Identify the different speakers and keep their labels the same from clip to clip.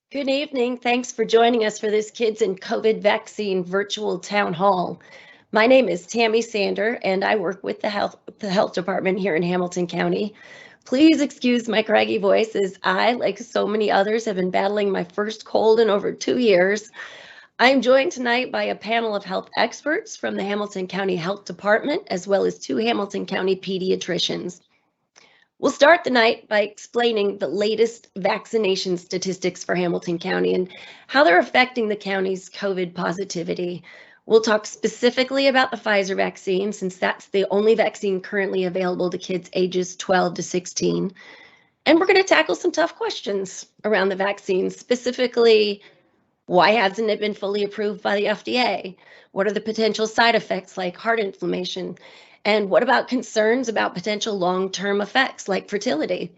Speaker 1: Good evening. Thanks for joining us for this Kids and COVID Vaccine virtual town hall. My name is Tammy Sander, and I work with the health department here in Hamilton County. Please excuse my craggy voice as I, like so many others, have been battling my first cold in over 2 years. I'm joined tonight by a panel of health experts from the Hamilton County Health Department, as well as two Hamilton County pediatricians. We'll start the night by explaining the latest vaccination statistics for Hamilton County and how they're affecting the county's COVID positivity. We'll talk specifically about the Pfizer vaccine, since that's the only vaccine currently available to kids ages 12 to 16. And we're going to tackle some tough questions around the vaccine, specifically, why hasn't it been fully approved by the FDA? What are the potential side effects like heart inflammation? And what about concerns about potential long-term effects like fertility?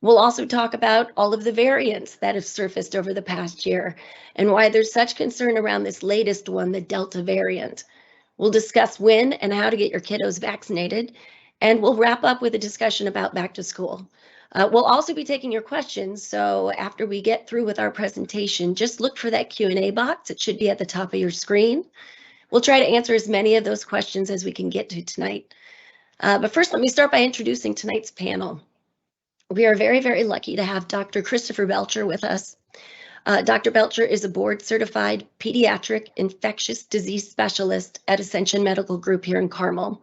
Speaker 1: We'll also talk about all of the variants that have surfaced over the past year and why there's such concern around this latest one, the Delta variant. We'll discuss when and how to get your kiddos vaccinated, and we'll wrap up with a discussion about back to school. We'll also be taking your questions, so after we get through with our presentation, just look for that Q&A box. It should be at the top of your screen. We'll try to answer as many of those questions as we can get to tonight. But first, let me start by introducing tonight's panel. We are very, very lucky to have Dr. Christopher Belcher with us. Dr. Belcher is a board-certified pediatric infectious disease specialist at Ascension Medical Group here in Carmel.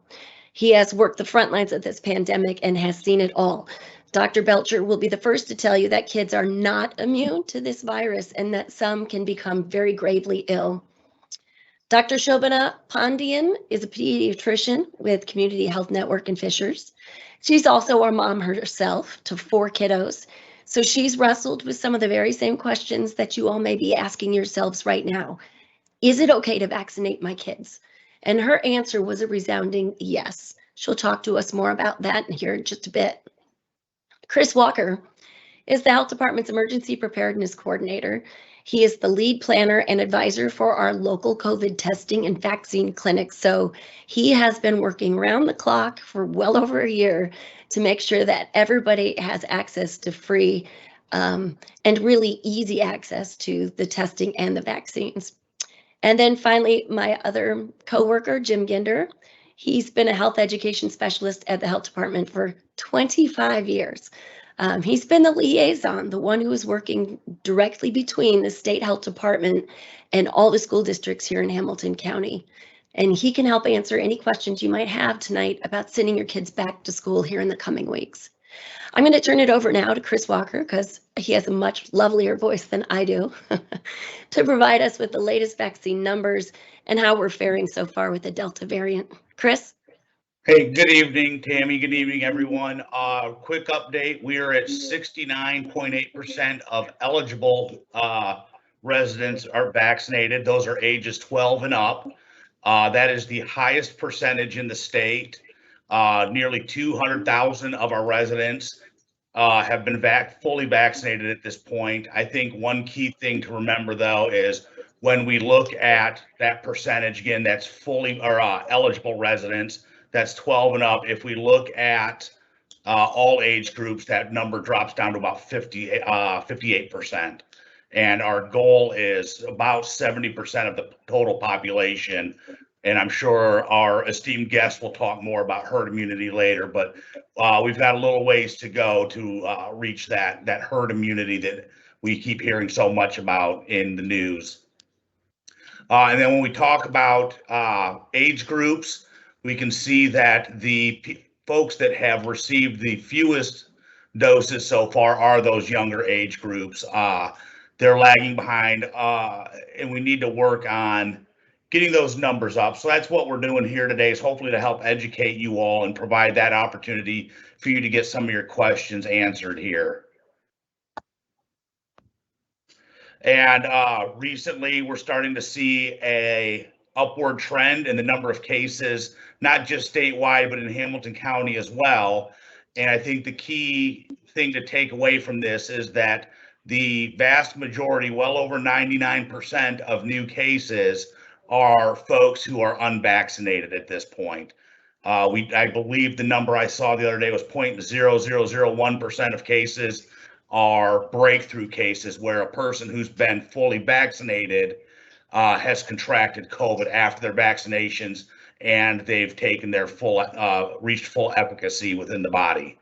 Speaker 1: He has worked the front lines of this pandemic and has seen it all. Dr. Belcher will be the first to tell you that kids are not immune to this virus and that some can become very gravely ill. Dr. Shobana Pandian is a pediatrician with Community Health Network in Fishers. She's also our mom herself to 4 kiddos. So she's wrestled with some of the very same questions that you all may be asking yourselves right now. Is it okay to vaccinate my kids? And her answer was a resounding yes. She'll talk to us more about that here in just a bit. Chris Walker is the Health Department's Emergency Preparedness Coordinator. He is the lead planner and advisor for our local COVID testing and vaccine clinics. So he has been working around the clock for well over a year to make sure that everybody has access to free and really easy access to the testing and the vaccines. And then finally, my other coworker, Jim Ginder, he's been a health education specialist at the health department for 25 years. He's been the liaison, the one who is working directly between the state health department and all the school districts here in Hamilton County. And he can help answer any questions you might have tonight about sending your kids back to school here in the coming weeks. I'm going to turn it over now to Chris Walker, because he has a much lovelier voice than I do, to provide us with the latest vaccine numbers and how we're faring so far with the Delta variant. Chris?
Speaker 2: Hey, good evening, Tammy. Good evening, everyone. Quick update. We are at 69.8% of eligible residents are vaccinated. Those are ages 12 and up. That is the highest percentage in the state. Nearly 200,000 of our residents have been fully vaccinated at this point. I think one key thing to remember, though, is when we look at that percentage, again, that's fully or eligible residents, that's 12 and up. If we look at all age groups, that number drops down to about 58%. And our goal is about 70% of the total population. And I'm sure our esteemed guests will talk more about herd immunity later, but we've got a little ways to go to reach that herd immunity that we keep hearing so much about in the news. And then when we talk about age groups, we can see that the folks that have received the fewest doses so far are those younger age groups. They're lagging behind, and we need to work on getting those numbers up. So that's what we're doing here today, is hopefully to help educate you all and provide that opportunity for you to get some of your questions answered here. And recently, we're starting to see a upward trend in the number of cases, not just statewide, but in Hamilton County as well. And I think the key thing to take away from this is that the vast majority, well over 99% of new cases, are folks who are unvaccinated at this point. I believe the number I saw the other day was 0.0001% of cases are breakthrough cases where a person who's been fully vaccinated has contracted COVID after their vaccinations, and they've taken their reached full efficacy within the body.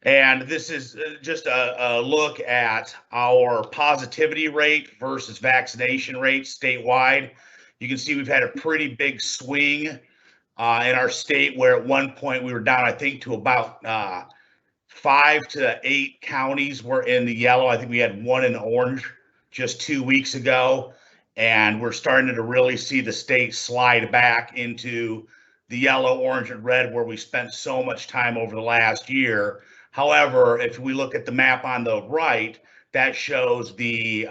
Speaker 2: And this is just a look at our positivity rate versus vaccination rate statewide. You can see we've had a pretty big swing in our state, where at one point we were down, I think, to about 5 to 8 counties were in the yellow. I think we had one in orange just 2 weeks ago. And we're starting to really see the state slide back into the yellow, orange, and red, where we spent so much time over the last year. However, if we look at the map on the right, that shows the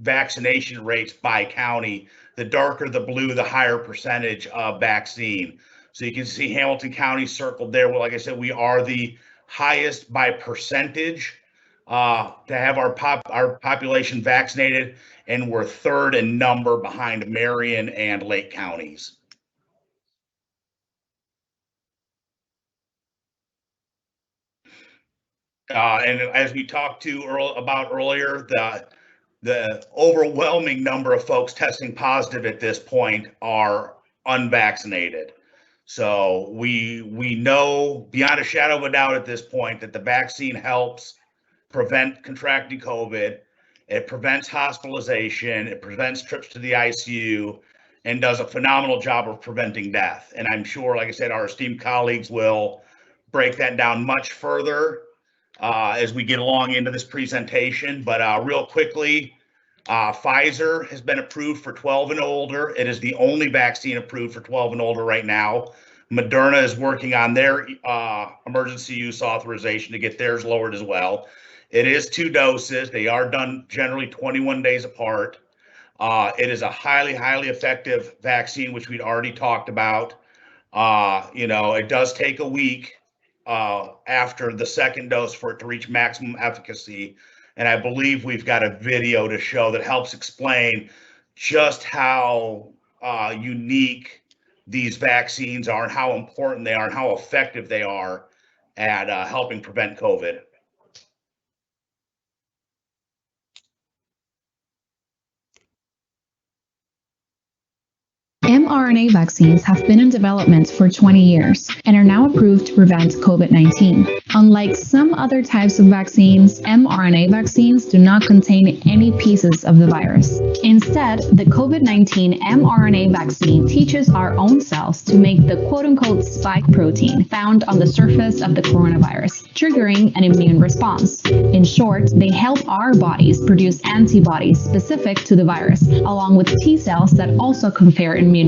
Speaker 2: vaccination rates by county. The darker the blue, the higher percentage of vaccine. So you can see Hamilton County circled there. Well, like I said, we are the highest by percentage to have our population vaccinated, and we're third in number behind Marion and Lake counties. And as we talked about earlier, the overwhelming number of folks testing positive at this point are unvaccinated. So we know beyond a shadow of a doubt at this point that the vaccine helps prevent contracting COVID. It prevents hospitalization. It prevents trips to the ICU, and does a phenomenal job of preventing death. And I'm sure, like I said, our esteemed colleagues will break that down much further as we get along into this presentation. But real quickly, Pfizer has been approved for 12 and older. It is the only vaccine approved for 12 and older right now. Moderna is working on their emergency use authorization to get theirs lowered as well. It is 2 doses. They are done generally 21 days apart. It is a highly, highly effective vaccine, which we'd already talked about. It does take a week after the second dose for it to reach maximum efficacy. And I believe we've got a video to show that helps explain just how unique these vaccines are, and how important they are, and how effective they are at helping prevent COVID.
Speaker 3: mRNA vaccines have been in development for 20 years and are now approved to prevent COVID-19. Unlike some other types of vaccines, mRNA vaccines do not contain any pieces of the virus. Instead, the COVID-19 mRNA vaccine teaches our own cells to make the quote-unquote spike protein found on the surface of the coronavirus, triggering an immune response. In short, they help our bodies produce antibodies specific to the virus, along with T cells that also confer immunity.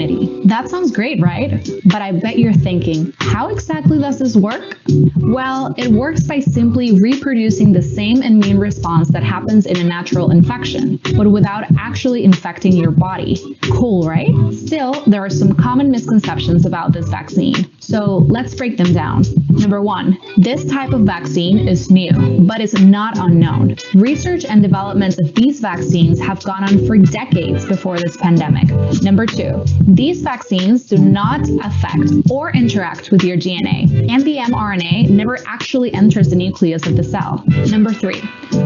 Speaker 3: That sounds great, right? But I bet you're thinking, how exactly does this work? Well, it works by simply reproducing the same immune response that happens in a natural infection, but without actually infecting your body. Cool, right? Still, there are some common misconceptions about this vaccine. So let's break them down. Number 1, this type of vaccine is new, but it's not unknown. Research and development of these vaccines have gone on for decades before this pandemic. Number 2, these vaccines do not affect or interact with your DNA, and the mRNA never actually enters the nucleus of the cell. Number 3,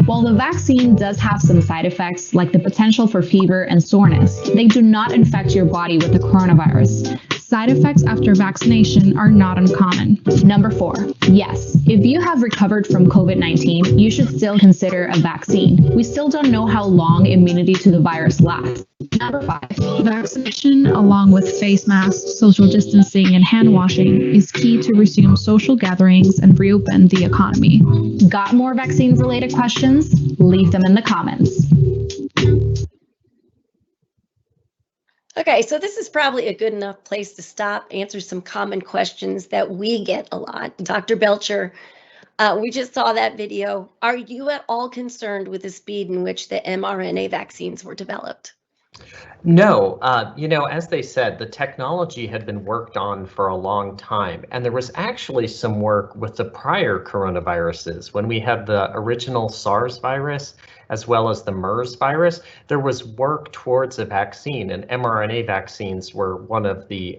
Speaker 3: while the vaccine does have some side effects, like the potential for fever and soreness, they do not infect your body with the coronavirus. Side effects after vaccination are not uncommon. Number 4, yes, if you have recovered from COVID-19, you should still consider a vaccine. We still don't know how long immunity to the virus lasts. Number 5, vaccination, along with face masks, social distancing, and hand washing, is key to resume social gatherings and reopen the economy. Got more vaccine-related questions? Leave them in the comments.
Speaker 1: Okay, so this is probably a good enough place to stop, answer some common questions that we get a lot. Dr. Belcher, we just saw that video. Are you at all concerned with the speed in which the mRNA vaccines were developed?
Speaker 4: No, as they said, the technology had been worked on for a long time, and there was actually some work with the prior coronaviruses. When we had the original SARS virus, as well as the MERS virus, there was work towards a vaccine, and mRNA vaccines were one of the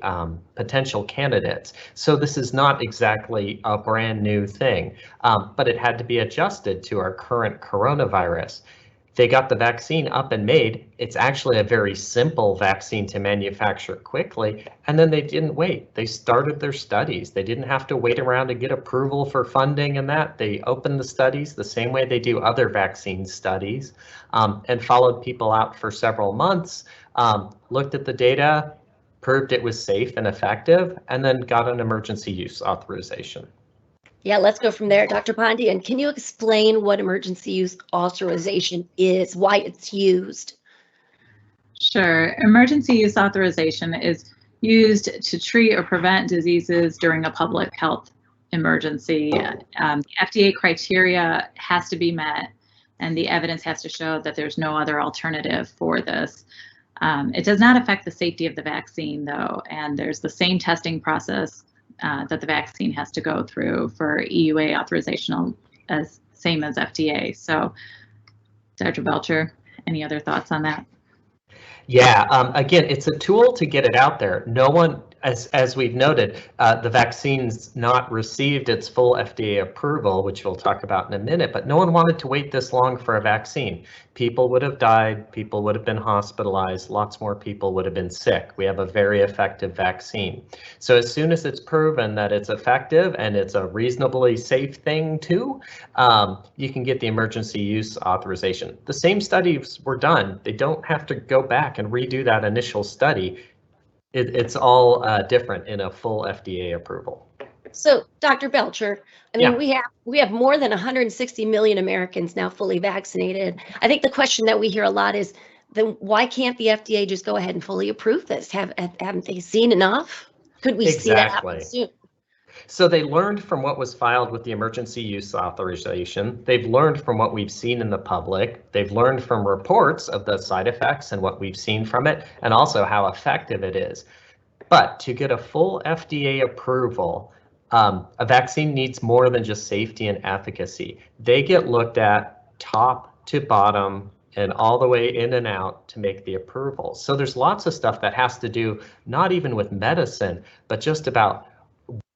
Speaker 4: potential candidates. So this is not exactly a brand new thing, but it had to be adjusted to our current coronavirus. They got the vaccine up and made. It's actually a very simple vaccine to manufacture quickly, and then they didn't wait. They started their studies. They didn't have to wait around to get approval for funding and that. They opened the studies the same way they do other vaccine studies, and followed people out for several months, looked at the data, proved it was safe and effective, and then got an emergency use authorization.
Speaker 1: Yeah, let's go from there. Dr. Pondian, can you explain what emergency use authorization is, why it's used?
Speaker 5: Sure. Emergency use authorization is used to treat or prevent diseases during a public health emergency. The FDA criteria has to be met, and the evidence has to show that there's no other alternative for this. It does not affect the safety of the vaccine, though, and there's the same testing process that the vaccine has to go through for EUA authorization, as same as FDA. So, Dr. Belcher, any other thoughts on that?
Speaker 4: Yeah, again, it's a tool to get it out there. No one, as we've noted, the vaccine's not received its full FDA approval, which we'll talk about in a minute, but no one wanted to wait this long for a vaccine. People would have died, people would have been hospitalized, lots more people would have been sick. We have a very effective vaccine. So as soon as it's proven that it's effective and it's a reasonably safe thing too, you can get the emergency use authorization. The same studies were done. They don't have to go back and redo that initial study. It's all different in a full FDA approval.
Speaker 1: So, Dr. Belcher, I mean,
Speaker 4: Yeah.
Speaker 1: we have more than 160 million Americans now fully vaccinated. I think the question that we hear a lot is, then why can't the FDA just go ahead and fully approve this? Haven't they seen enough? Could we see that happen
Speaker 4: Exactly.
Speaker 1: soon?
Speaker 4: So they learned from what was filed with the emergency use authorization. They've learned from what we've seen in the public. They've learned from reports of the side effects and what we've seen from it, and also how effective it is. But to get a full FDA approval, a vaccine needs more than just safety and efficacy. They get looked at top to bottom and all the way in and out to make the approval. So there's lots of stuff that has to do not even with medicine, but just about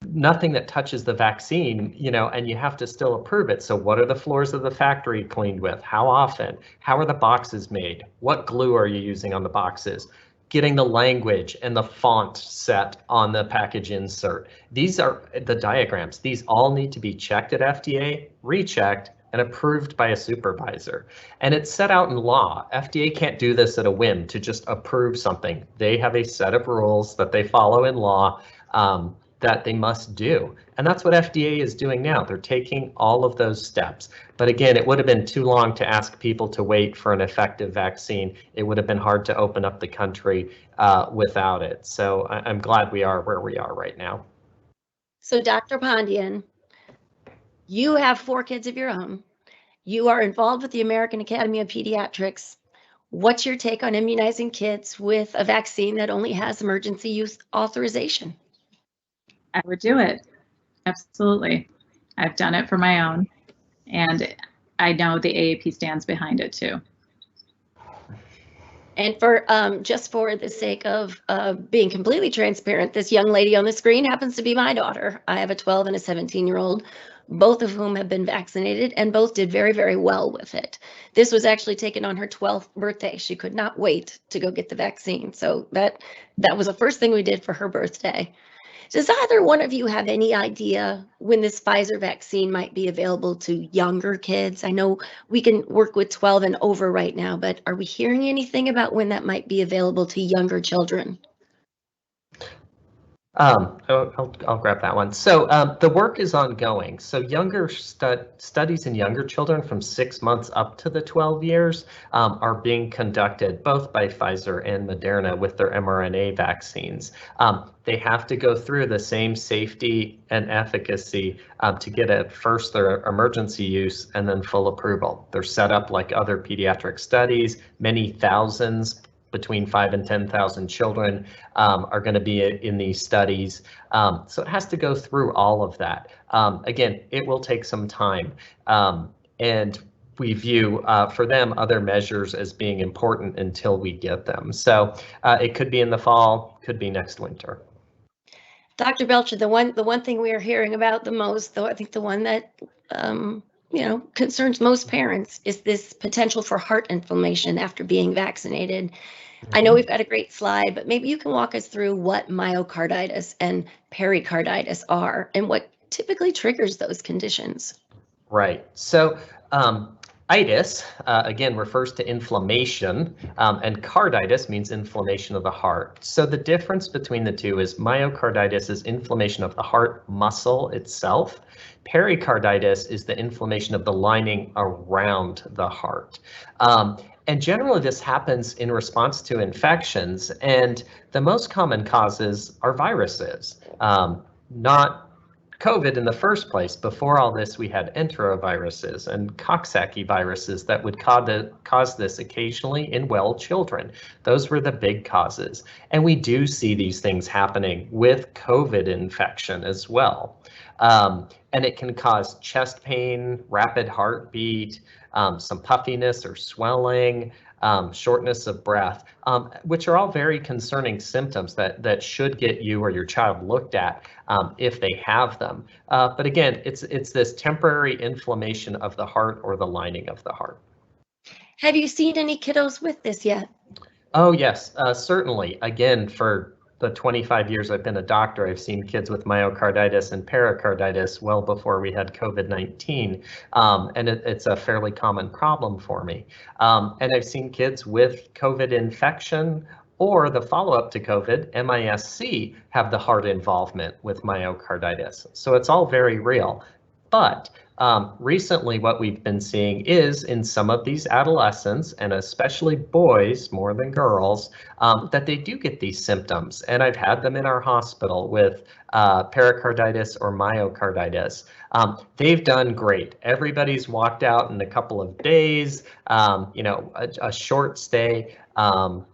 Speaker 4: nothing that touches the vaccine, and you have to still approve it. So what are the floors of the factory cleaned with? How often? How are the boxes made? What glue are you using on the boxes? Getting the language and the font set on the package insert. These are the diagrams. These all need to be checked at FDA, rechecked, and approved by a supervisor. And it's set out in law. FDA can't do this at a whim to just approve something. They have a set of rules that they follow in law that they must do. And that's what FDA is doing now. They're taking all of those steps. But again, it would have been too long to ask people to wait for an effective vaccine. It would have been hard to open up the country without it. So I'm glad we are where we are right now.
Speaker 1: So, Dr. Pondian, you have 4 kids of your own. You are involved with the American Academy of Pediatrics. What's your take on immunizing kids with a vaccine that only has emergency use authorization?
Speaker 5: I would do it. Absolutely. I've done it for my own, and I know the AAP stands behind it too.
Speaker 1: And for just for the sake of being completely transparent, this young lady on the screen happens to be my daughter. I have a 12 and a 17-year-old, both of whom have been vaccinated and both did very, very well with it. This was actually taken on her 12th birthday. She could not wait to go get the vaccine. So that was the first thing we did for her birthday. Does either one of you have any idea when this Pfizer vaccine might be available to younger kids? I know we can work with 12 and over right now, but are we hearing anything about when that might be available to younger children?
Speaker 4: I'll grab that one. So the work is ongoing. So younger studies in younger children from 6 months up to the 12 years are being conducted both by Pfizer and Moderna with their mRNA vaccines. They have to go through the same safety and efficacy to get at first their emergency use and then full approval. They're set up like other pediatric studies, many thousands, between 5 and 10,000 children are going to be in these studies. So it has to go through all of that. Again, it will take some time. And we view for them other measures as being important until we get them. So it could be in the fall, could be next winter.
Speaker 1: Dr. Belcher, the one thing we are hearing about the most, though I think the one that concerns most parents, is this potential for heart inflammation after being vaccinated. I know we've got a great slide, but maybe you can walk us through what myocarditis and pericarditis are and what typically triggers those conditions.
Speaker 4: Right. So itis, again, refers to inflammation, and carditis means inflammation of the heart. So the difference between the two is myocarditis is inflammation of the heart muscle itself. Pericarditis is the inflammation of the lining around the heart. And generally this happens in response to infections, and the most common causes are viruses, not COVID in the first place. Before all this, we had enteroviruses and Coxsackie viruses that would cause this occasionally in well children. Those were the big causes. And we do see these things happening with COVID infection as well. And it can cause chest pain, rapid heartbeat, some puffiness or swelling, shortness of breath, which are all very concerning symptoms that should get you or your child looked at if they have them. But again, it's this temporary inflammation of the heart or the lining of the heart.
Speaker 1: Have you seen any kiddos with this yet?
Speaker 4: Oh, yes, certainly. Again, for the 25 years I've been a doctor, I've seen kids with myocarditis and pericarditis well before we had COVID-19, and it's a fairly common problem for me. And I've seen kids with COVID infection or the follow-up to COVID, MIS-C, have the heart involvement with myocarditis. So it's all very real. But recently what we've been seeing is in some of these adolescents, and especially boys more than girls, that they do get these symptoms. And I've had them in our hospital with pericarditis or myocarditis. They've done great. Everybody's walked out in a couple of days, a short stay.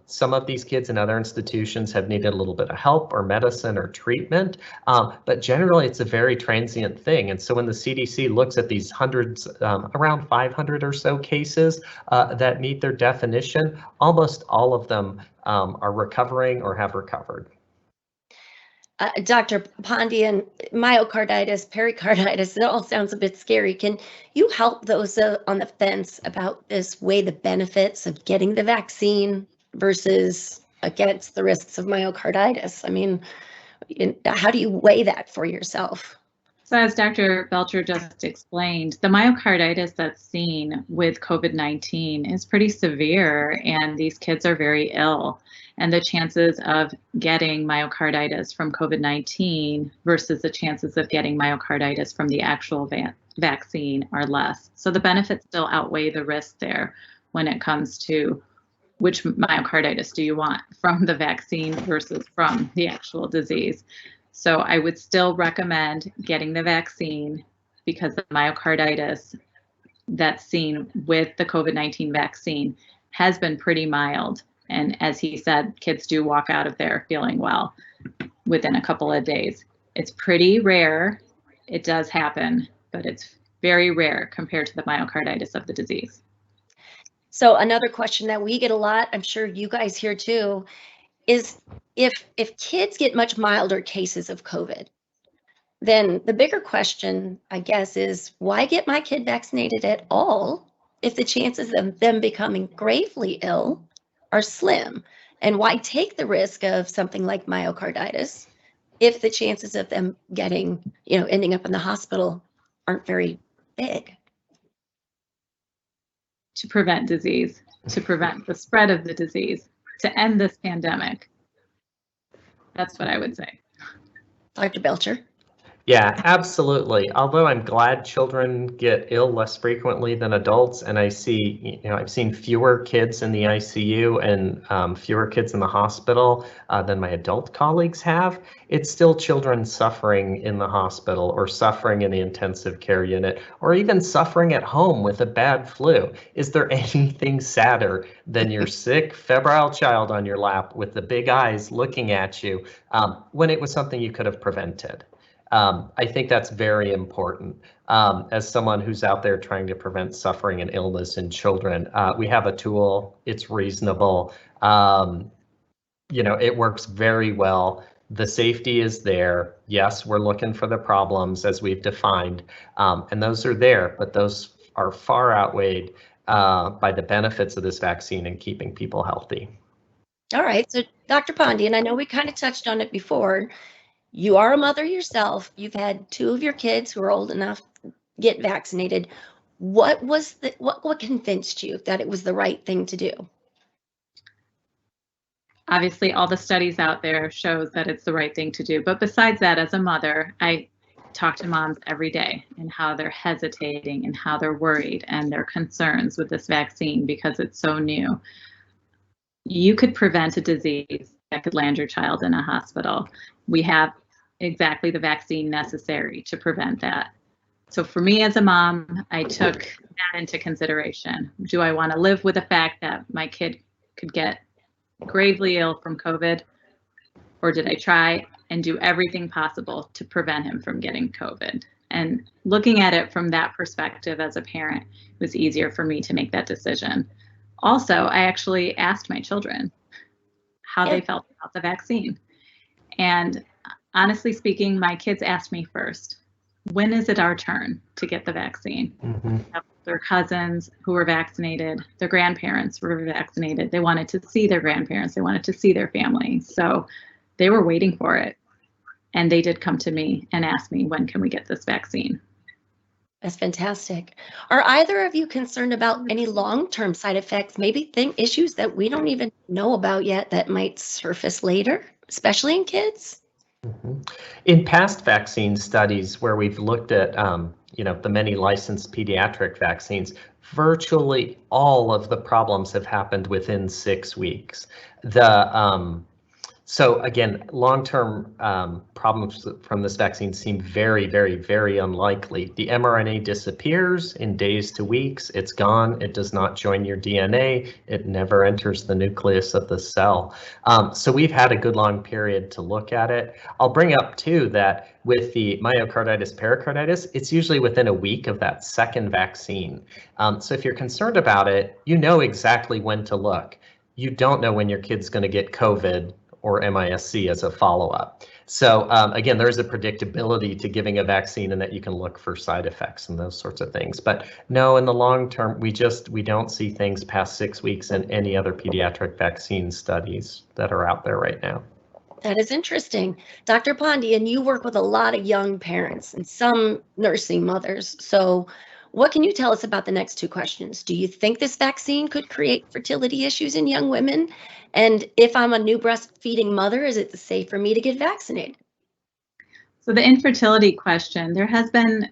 Speaker 4: Some of these kids in other institutions have needed a little bit of help or medicine or treatment, but generally it's a very transient thing. And so when the CDC looks at these hundreds, around 500 or so cases that meet their definition, almost all of them are recovering or have recovered.
Speaker 1: Dr. Pondian, myocarditis, pericarditis, it all sounds a bit scary. Can you help those on the fence about this, weigh the benefits of getting the vaccine versus against the risks of myocarditis? I mean, how do you weigh that for yourself?
Speaker 5: So as Dr. Belcher just explained, the myocarditis that's seen with COVID-19 is pretty severe, and these kids are very ill. And the chances of getting myocarditis from COVID-19 versus the chances of getting myocarditis from the actual vaccine are less. So the benefits still outweigh the risk there when it comes to which myocarditis do you want, from the vaccine versus from the actual disease. So I would still recommend getting the vaccine because the myocarditis that's seen with the COVID-19 vaccine has been pretty mild. And as he said, kids do walk out of there feeling well within a couple of days. It's pretty rare. It does happen, but it's very rare compared to the myocarditis of the disease.
Speaker 1: So another question that we get a lot, I'm sure you guys hear too, is if kids get much milder cases of COVID, then the bigger question, I guess, is why get my kid vaccinated at all if the chances of them becoming gravely ill are slim? And why take the risk of something like myocarditis if the chances of them getting, ending up in the hospital aren't very big?
Speaker 5: To prevent disease, to prevent the spread of the disease, to end this pandemic. That's what I would say.
Speaker 1: Dr. Belcher?
Speaker 4: Yeah, absolutely. Although I'm glad children get ill less frequently than adults, and I've seen fewer kids in the ICU and fewer kids in the hospital than my adult colleagues have. It's still children suffering in the hospital or suffering in the intensive care unit or even suffering at home with a bad flu. Is there anything sadder than your sick, febrile child on your lap with the big eyes looking at you when it was something you could have prevented? I think that's very important. As someone who's out there trying to prevent suffering and illness in children, we have a tool. It's reasonable. It works very well. The safety is there. Yes, we're looking for the problems as we've defined, and those are there, but those are far outweighed by the benefits of this vaccine in keeping people healthy.
Speaker 1: All right, so Dr. Pondy, and I know we kind of touched on it before, you are a mother yourself. You've had 2 of your kids who are old enough to get vaccinated. What convinced you that it was the right thing to do?
Speaker 5: Obviously, all the studies out there shows that it's the right thing to do. But besides that, as a mother, I talk to moms every day and how they're hesitating and how they're worried and their concerns with this vaccine because it's so new. You could prevent a disease that could land your child in a hospital. We have exactly the vaccine necessary to prevent that. So for me as a mom, I took that into consideration. Do I want to live with the fact that my kid could get gravely ill from COVID, or did I try and do everything possible to prevent him from getting COVID? And looking at it from that perspective as a parent, it was easier for me to make that decision. Also, I actually asked my children how they felt about the vaccine. And honestly speaking, my kids asked me first, when is it our turn to get the vaccine?
Speaker 4: Mm-hmm.
Speaker 5: Their cousins who were vaccinated, their grandparents were vaccinated. They wanted to see their grandparents. They wanted to see their family. So they were waiting for it. And they did come to me and ask me, when can we get this vaccine?
Speaker 1: That's fantastic. Are either of you concerned about any long-term side effects, maybe issues that we don't even know about yet that might surface later, especially in kids?
Speaker 4: Mm-hmm. In past vaccine studies where we've looked at the many licensed pediatric vaccines, virtually all of the problems have happened within 6 weeks. So again, long-term problems from this vaccine seem very, very, very unlikely. The mRNA disappears in days to weeks. It's gone. It does not join your DNA. It never enters the nucleus of the cell. So we've had a good long period to look at it. I'll bring up too that with the myocarditis, pericarditis, it's usually within a week of that second vaccine. So if you're concerned about it, you know exactly when to look. You don't know when your kid's going to get COVID or MISC as a follow-up. So again, there is a predictability to giving a vaccine and that you can look for side effects and those sorts of things. But no, in the long term, we don't see things past 6 weeks in any other pediatric vaccine studies that are out there right now.
Speaker 1: That is interesting. Dr. Pondy, and you work with a lot of young parents and some nursing mothers. So what can you tell us about the next 2 questions? Do you think this vaccine could create fertility issues in young women? And if I'm a new breastfeeding mother, is it safe for me to get vaccinated?
Speaker 5: So the infertility question, there has been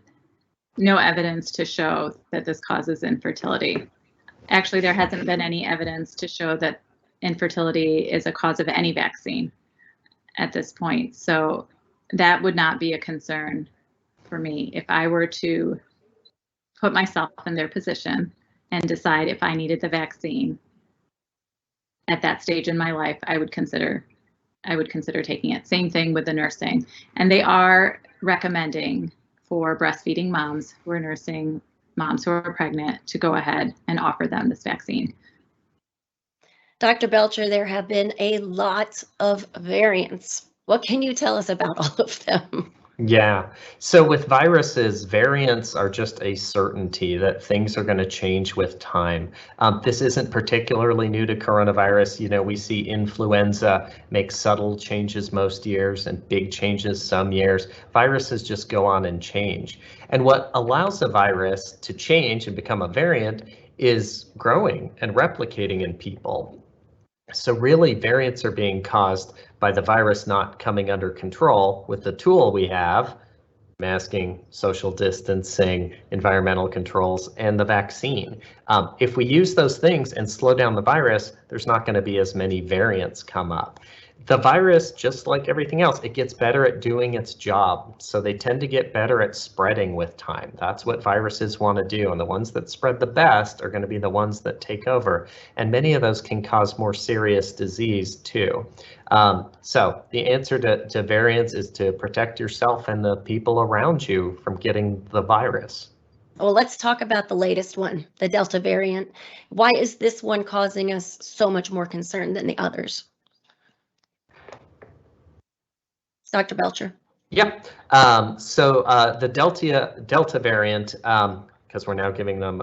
Speaker 5: no evidence to show that this causes infertility. Actually, there hasn't been any evidence to show that infertility is a cause of any vaccine at this point. So that would not be a concern for me. If I were to put myself in their position and decide if I needed the vaccine at that stage in my life, I would consider taking it. Same thing with the nursing. And they are recommending for breastfeeding moms who are nursing, moms who are pregnant, to go ahead and offer them this vaccine.
Speaker 1: Dr. Belcher, there have been a lot of variants. What can you tell us about all of them?
Speaker 4: Yeah, so with viruses, variants are just a certainty that things are going to change with time. This isn't particularly new to coronavirus. We see influenza make subtle changes most years and big changes some years. Viruses just go on and change. And what allows a virus to change and become a variant is growing and replicating in people. So really, variants are being caused by the virus not coming under control with the tool we have, masking, social distancing, environmental controls, and the vaccine. If we use those things and slow down the virus, there's not going to be as many variants come up. The virus, just like everything else, it gets better at doing its job. So they tend to get better at spreading with time. That's what viruses want to do. And the ones that spread the best are going to be the ones that take over. And many of those can cause more serious disease too. So the answer to variants is to protect yourself and the people around you from getting the virus.
Speaker 1: Well, let's talk about the latest one, the Delta variant. Why is this one causing us so much more concern than the others? Dr. Belcher.
Speaker 4: Yep. So the Delta variant, because we're now giving them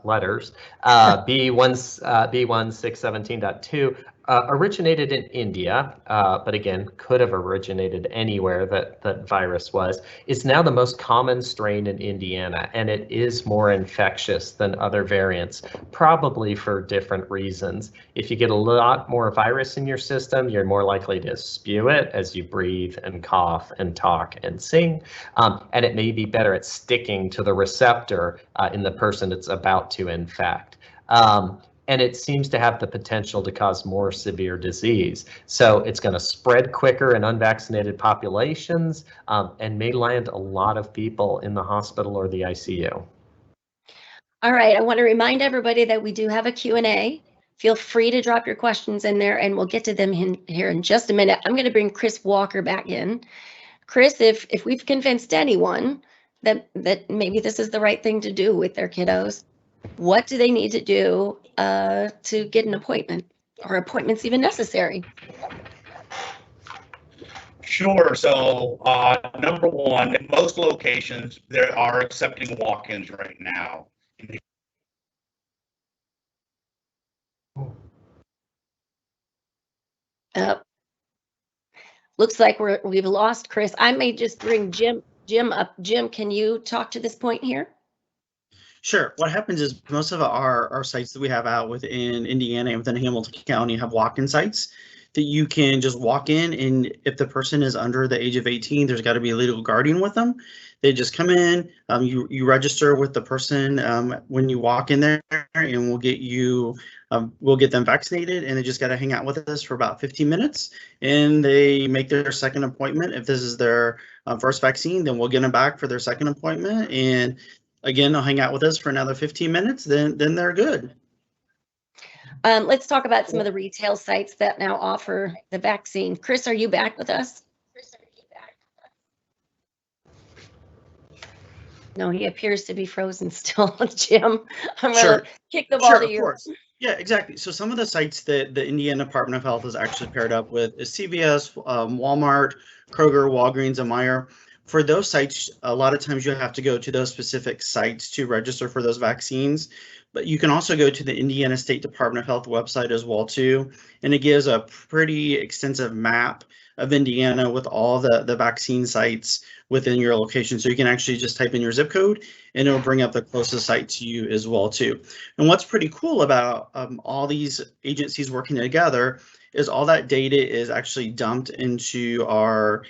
Speaker 4: letters, B1617.2 originated in India, but again, could have originated anywhere that virus was, is now the most common strain in Indiana, and it is more infectious than other variants, probably for different reasons. If you get a lot more virus in your system, you're more likely to spew it as you breathe and cough and talk and sing, and it may be better at sticking to the receptor in the person it's about to infect. And it seems to have the potential to cause more severe disease. So it's going to spread quicker in unvaccinated populations and may land a lot of people in the hospital or the ICU.
Speaker 1: All right, I want to remind everybody that we do have a Q&A. Feel free to drop your questions in there and we'll get to them here in just a minute. I'm going to bring Chris Walker back in. Chris, if we've convinced anyone that maybe this is the right thing to do with their kiddos, what do they need to do to get an appointment, or appointments even necessary?
Speaker 2: Sure. So number one, in most locations, they are accepting walk-ins right now.
Speaker 1: Looks like we've lost Chris. I may just bring Jim up. Jim, can you talk to this point here?
Speaker 6: Sure. What happens is most of our sites that we have out within Indiana and within Hamilton County have walk-in sites that you can just walk in, and if the person is under the age of 18, there's got to be a legal guardian with them. They just come in, you register with the person when you walk in there, and we'll get them vaccinated, and they just got to hang out with us for about 15 minutes, and they make their second appointment. If this is their first vaccine, then we'll get them back for their second appointment, and again, they'll hang out with us for another 15 minutes, then they're good.
Speaker 1: Let's talk about some of the retail sites that now offer the vaccine. Chris, are you back with us? No, he appears to be frozen still. Jim, I'm going to kick the ball to you. Of course.
Speaker 6: Yeah, exactly. So some of the sites that the Indiana Department of Health is actually paired up with is CVS, Walmart, Kroger, Walgreens, and Meijer. For those sites, a lot of times you have to go to those specific sites to register for those vaccines, but you can also go to the Indiana State Department of Health website as well too, and it gives a pretty extensive map of Indiana with all the vaccine sites within your location. So you can actually just type in your zip code and it'll bring up the closest site to you as well too. And what's pretty cool about all these agencies working together is all that data is actually dumped into our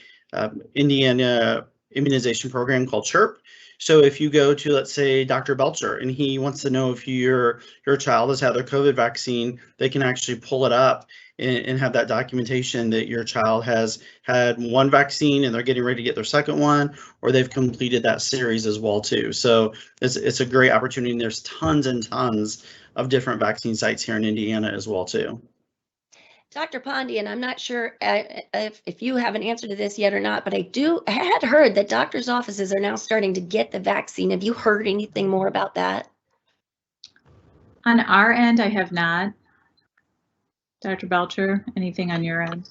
Speaker 6: Indiana immunization program called CHIRP. So if you go to, let's say, Dr. Belcher, and he wants to know if your child has had their COVID vaccine, they can actually pull it up and have that documentation that your child has had one vaccine and they're getting ready to get their second one, or they've completed that series as well too. So it's a great opportunity, and there's tons and tons of different vaccine sites here in Indiana as well too.
Speaker 1: Dr. Pondian, I'm not sure if you have an answer to this yet or not, but I had heard that doctors' offices are now starting to get the vaccine. Have you heard anything more about that?
Speaker 5: On our end, I have not. Dr. Belcher, anything on your end?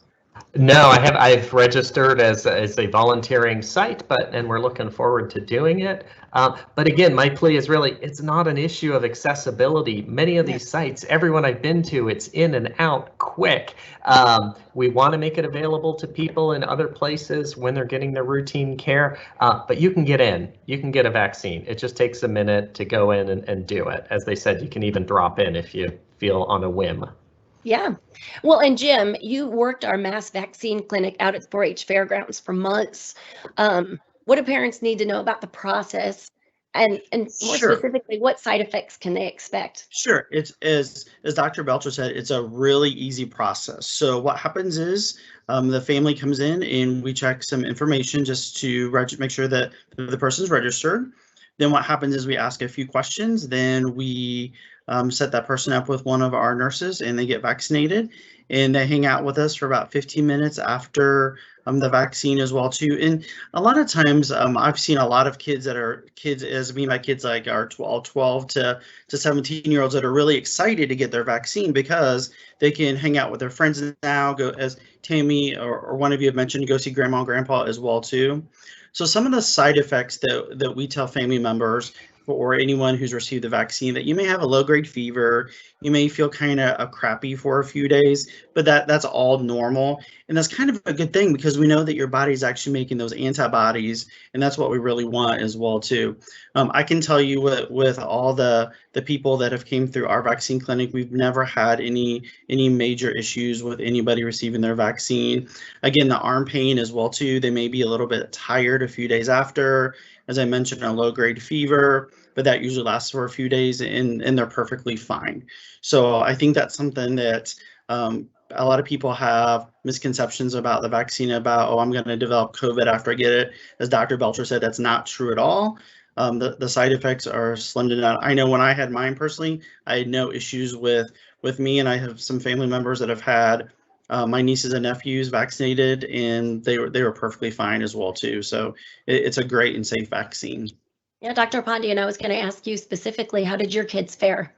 Speaker 4: No, I've registered as a volunteering site, and we're looking forward to doing it. But again, my plea is really, it's not an issue of accessibility. Many of these sites, everyone I've been to, it's in and out quick. We want to make it available to people in other places when they're getting their routine care, but you can get in, you can get a vaccine. It just takes a minute to go in and do it. As they said, you can even drop in if you feel on a whim.
Speaker 1: Yeah. Well, and Jim, you worked our mass vaccine clinic out at 4-H Fairgrounds for months. what do parents need to know about the process? And more
Speaker 6: Sure.
Speaker 1: specifically, what side effects can they expect?
Speaker 6: Sure. It's as Dr. Belcher said, it's a really easy process. So what happens is the family comes in and we check some information just to make sure that the person's registered. Then what happens is we ask a few questions. Then we set that person up with one of our nurses and they get vaccinated. And they hang out with us for about 15 minutes after the vaccine as well too. And a lot of times I've seen a lot of kids that are kids, as me, my kids like are 12 to 17-year-olds that are really excited to get their vaccine because they can hang out with their friends now, go, as Tammy or one of you have mentioned, go see grandma and grandpa as well too. So some of the side effects that we tell family members or anyone who's received the vaccine, that you may have a low-grade fever, you may feel kind of crappy for a few days, but that's all normal. And that's kind of a good thing because we know that your body's actually making those antibodies, and that's what we really want as well too. I can tell you with all the people that have came through our vaccine clinic, we've never had any major issues with anybody receiving their vaccine. Again, the arm pain as well too. They may be a little bit tired a few days after. As I mentioned, a low-grade fever, but that usually lasts for a few days and they're perfectly fine. So I think that's something that a lot of people have misconceptions about the vaccine about, oh, I'm going to develop COVID after I get it. As Dr. Belcher said, that's not true at all. The side effects are slim to none. I know when I had mine personally, I had no issues with me, and I have some family members that have had my nieces and nephews vaccinated, and they were perfectly fine as well too. So it's a great and safe vaccine.
Speaker 1: Yeah, Dr. Pondian, I was going to ask you specifically, how did your kids fare?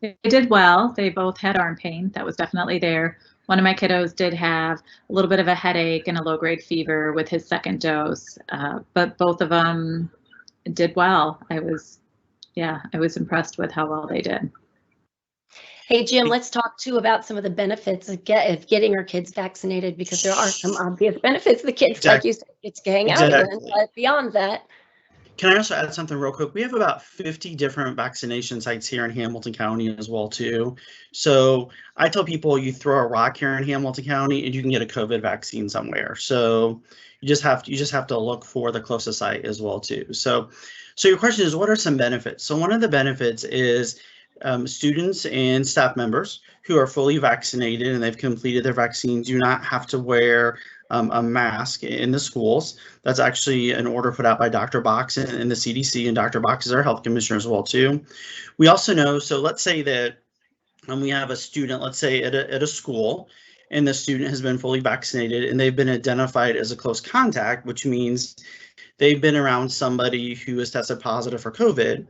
Speaker 5: They did well. They both had arm pain. That was definitely there. One of my kiddos did have a little bit of a headache and a low-grade fever with his second dose, but both of them did well. I was impressed with how well they did.
Speaker 1: Hey, Jim, let's talk too about some of the benefits of getting our kids vaccinated, because there are some obvious benefits. The kids,
Speaker 6: Exactly.
Speaker 1: like you said, it's to hang out again, but beyond that.
Speaker 6: Can I also add something real quick? We have about 50 different vaccination sites here in Hamilton County as well too. So I tell people you throw a rock here in Hamilton County and you can get a COVID vaccine somewhere. So you just have to look for the closest site as well too. So your question is, what are some benefits? So one of the benefits is students and staff members who are fully vaccinated and they've completed their vaccine do not have to wear a mask in the schools. That's actually an order put out by Dr. Box and the CDC, and Dr. Box is our health commissioner as well too. We also know, so let's say that we have a student, let's say at a school, and the student has been fully vaccinated and they've been identified as a close contact, which means they've been around somebody who has tested positive for COVID.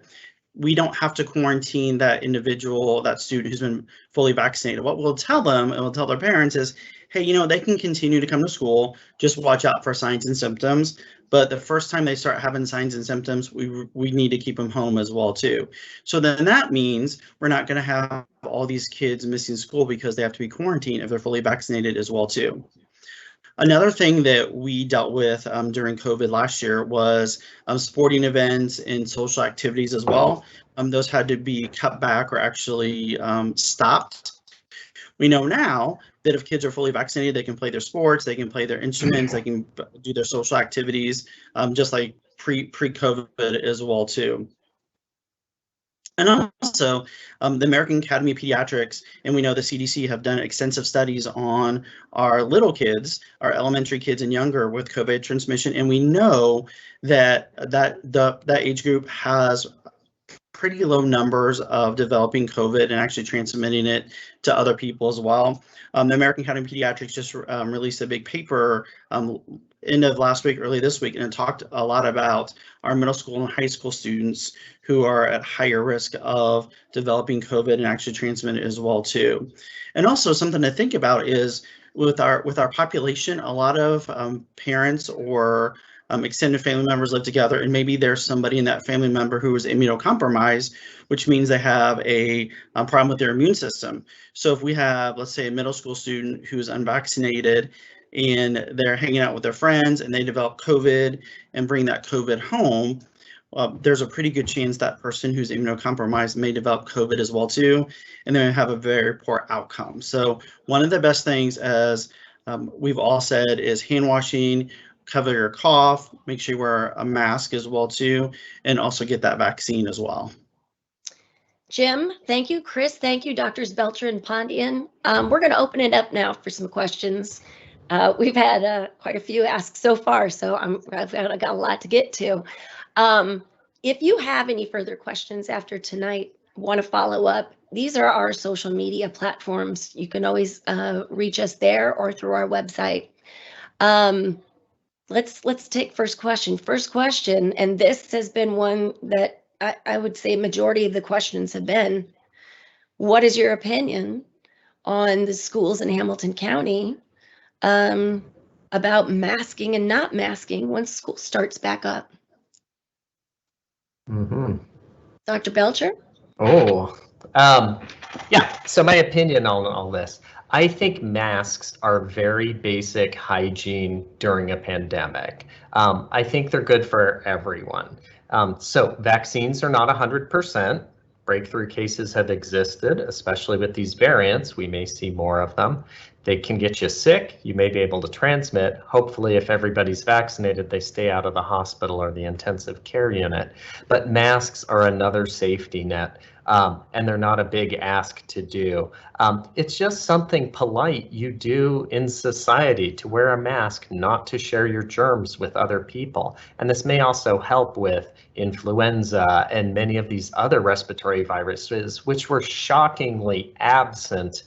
Speaker 6: We don't have to quarantine that individual, that student who's been fully vaccinated. What we'll tell them and we'll tell their parents is, hey, they can continue to come to school, just watch out for signs and symptoms. But the first time they start having signs and symptoms, we need to keep them home as well too. So then that means we're not going to have all these kids missing school because they have to be quarantined if they're fully vaccinated as well too. Another thing that we dealt with during COVID last year was sporting events and social activities as well. Those had to be cut back or actually stopped. We know now that if kids are fully vaccinated, they can play their sports, they can play their instruments, they can do their social activities, just like pre-COVID as well too. And also, the American Academy of Pediatrics, and we know the CDC have done extensive studies on our little kids, our elementary kids and younger with COVID transmission, and we know that that age group has pretty low numbers of developing COVID and actually transmitting it to other people as well. The American Academy of Pediatrics just released a big paper end of last week, early this week, and it talked a lot about our middle school and high school students who are at higher risk of developing COVID and actually transmit it as well too. And also something to think about is with our population, a lot of parents or extended family members live together, and maybe there's somebody in that family member who is immunocompromised, which means they have a problem with their immune system. So if we have, let's say, a middle school student who's unvaccinated and they're hanging out with their friends and they develop COVID and bring that COVID home, there's a pretty good chance that person who's immunocompromised may develop COVID as well too, and then have a very poor outcome. So one of the best things, as we've all said, is hand washing. cover your cough, make sure you wear a mask as well too, and also get that vaccine as well.
Speaker 1: Jim, thank you. Chris, thank you. Doctors Belcher and Pondian. We're going to open it up now for some questions. We've had quite a few asked so far, so I've got a lot to get to. If you have any further questions after tonight, want to follow up, these are our social media platforms. You can always reach us there or through our website. Let's take first question. First question, and this has been one that I would say majority of the questions have been, what is your opinion on the schools in Hamilton County about masking and not masking when school starts back up? Dr. Belcher?
Speaker 4: Oh, yeah. So my opinion on all this, I think masks are very basic hygiene during a pandemic. I think they're good for everyone. So vaccines are not 100%. Breakthrough cases have existed, especially with these variants. We may see more of them. They can get you sick. You may be able to transmit. Hopefully, if everybody's vaccinated, they stay out of the hospital or the intensive care unit. But masks are another safety net. And they're not a big ask to do. It's just something polite you do in society, to wear a mask, not to share your germs with other people. And this may also help with influenza and many of these other respiratory viruses, which were shockingly absent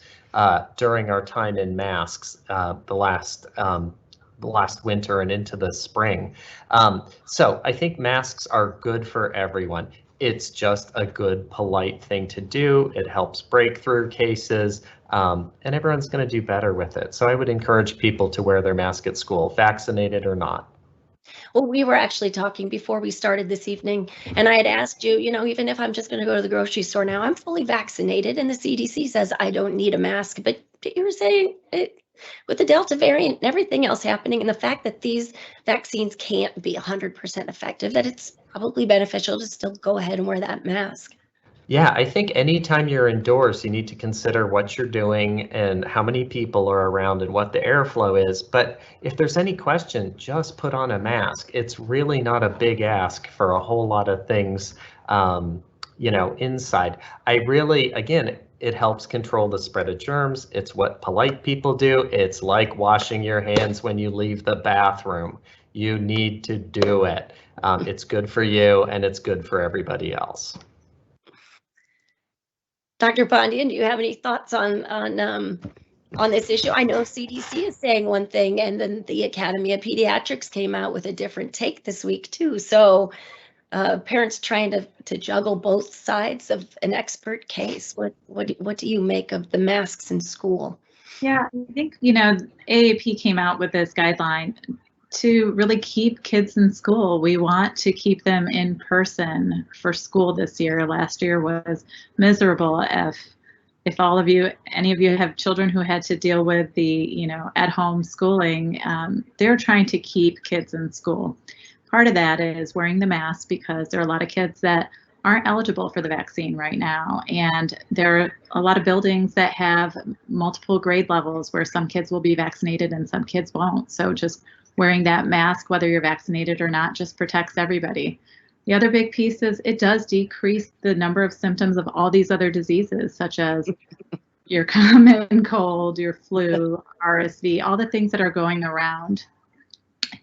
Speaker 4: during our time in masks the last winter and into the spring. So I think masks are good for everyone. It's just a good, polite thing to do. It helps breakthrough cases, and everyone's going to do better with it. So I would encourage people to wear their mask at school, vaccinated or not.
Speaker 1: Well, we were actually talking before we started this evening, and I had asked you, even if I'm just going to go to the grocery store now, I'm fully vaccinated, and the CDC says I don't need a mask. But you were saying with the Delta variant and everything else happening, and the fact that these vaccines can't be 100% effective, that it's probably beneficial to still go ahead and wear that mask.
Speaker 4: Yeah, I think anytime you're indoors, you need to consider what you're doing and how many people are around and what the airflow is. But if there's any question, just put on a mask. It's really not a big ask for a whole lot of things, inside. Again, it helps control the spread of germs. It's what polite people do. It's like washing your hands when you leave the bathroom. You need to do it. It's good for you and it's good for everybody else.
Speaker 1: Dr. Pondian, do you have any thoughts on this issue? I know CDC is saying one thing, and then the Academy of Pediatrics came out with a different take this week too. So parents trying to juggle both sides of an expert case. What do you make of the masks in school?
Speaker 5: Yeah, I think, AAP came out with this guideline to really keep kids in school. We want to keep them in person for school this year. Last year was miserable. If any of you have children who had to deal with the, at-home schooling, they're trying to keep kids in school. Part of that is wearing the mask because there are a lot of kids that aren't eligible for the vaccine right now. And there are a lot of buildings that have multiple grade levels where some kids will be vaccinated and some kids won't. So just wearing that mask, whether you're vaccinated or not, just protects everybody. The other big piece is it does decrease the number of symptoms of all these other diseases, such as your common cold, your flu, RSV, all the things that are going around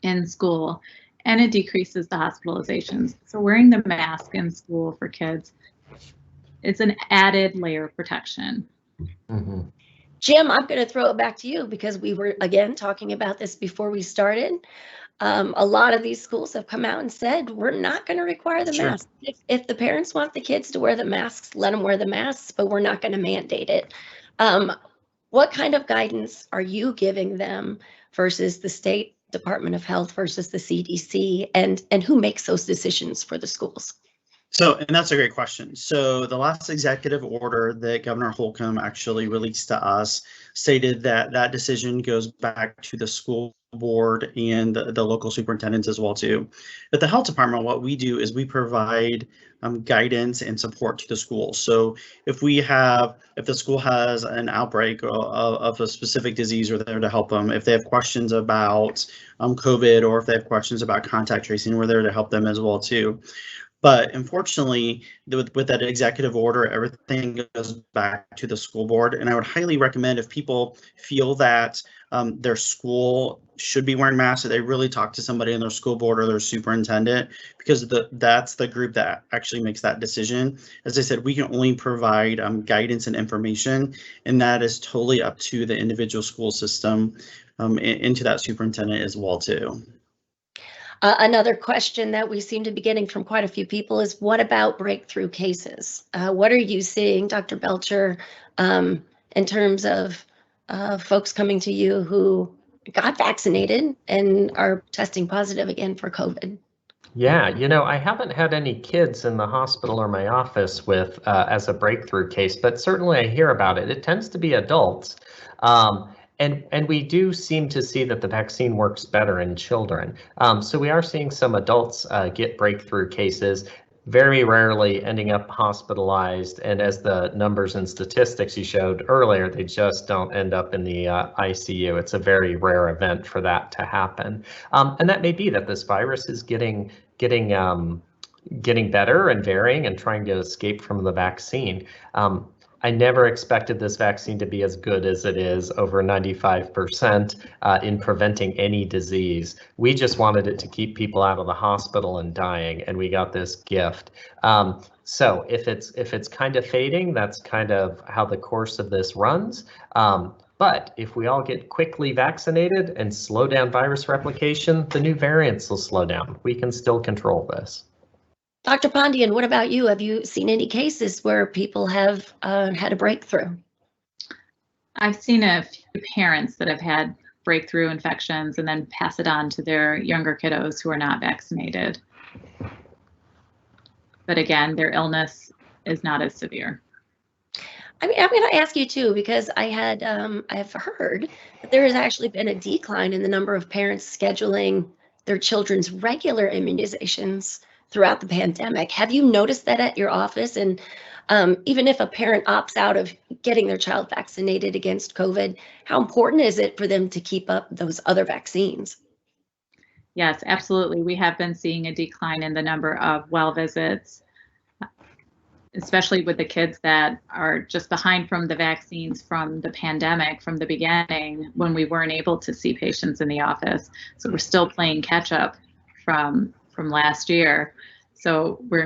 Speaker 5: in school. And it decreases the hospitalizations. So wearing the mask in school for kids, it's an added layer of protection.
Speaker 4: Mm-hmm.
Speaker 1: Jim, I'm going to throw it back to you because we were, again, talking about this before we started. A lot of these schools have come out and said, we're not going to require the mask. If the parents want the kids to wear the masks, let them wear the masks, but we're not going to mandate it. What kind of guidance are you giving them versus the State Department of Health versus the CDC, and who makes those decisions for the schools?
Speaker 6: And that's a great question. So the last executive order that Governor Holcomb actually released to us stated that that decision goes back to the school board and the local superintendents as well too. At the health department, what we do is we provide guidance and support to the school. So if the school has an outbreak of a specific disease, we're there to help them. If they have questions about COVID, or if they have questions about contact tracing, we're there to help them as well too. But unfortunately, with that executive order, everything goes back to the school board. And I would highly recommend, if people feel that their school should be wearing masks, that they really talk to somebody in their school board or their superintendent, because that's the group that actually makes that decision. As I said, we can only provide guidance and information, and that is totally up to the individual school system and to that superintendent as well too.
Speaker 1: Another question that we seem to be getting from quite a few people is, what about breakthrough cases? What are you seeing, Dr. Belcher, in terms of folks coming to you who got vaccinated and are testing positive again for COVID?
Speaker 4: Yeah, I haven't had any kids in the hospital or my office with as a breakthrough case, but certainly I hear about it. It tends to be adults. And we do seem to see that the vaccine works better in children. So we are seeing some adults get breakthrough cases, very rarely ending up hospitalized. And as the numbers and statistics you showed earlier, they just don't end up in the ICU. It's a very rare event for that to happen. And that may be that this virus is getting better and varying and trying to escape from the vaccine. I never expected this vaccine to be as good as it is, over 95% in preventing any disease. We just wanted it to keep people out of the hospital and dying, and we got this gift. So if it's kind of fading, that's kind of how the course of this runs. But if we all get quickly vaccinated and slow down virus replication, the new variants will slow down. We can still control this.
Speaker 1: Dr. Pondian, what about you? Have you seen any cases where people have had a breakthrough?
Speaker 5: I've seen a few parents that have had breakthrough infections and then pass it on to their younger kiddos who are not vaccinated. But again, their illness is not as severe.
Speaker 1: I mean, I'm going to ask you too, because I've heard that there has actually been a decline in the number of parents scheduling their children's regular immunizations throughout the pandemic. Have you noticed that at your office? And even if a parent opts out of getting their child vaccinated against COVID, how important is it for them to keep up those other vaccines?
Speaker 5: Yes, absolutely. We have been seeing a decline in the number of well visits, especially with the kids that are just behind from the vaccines from the pandemic, from the beginning, when we weren't able to see patients in the office. So we're still playing catch up from last year. So we're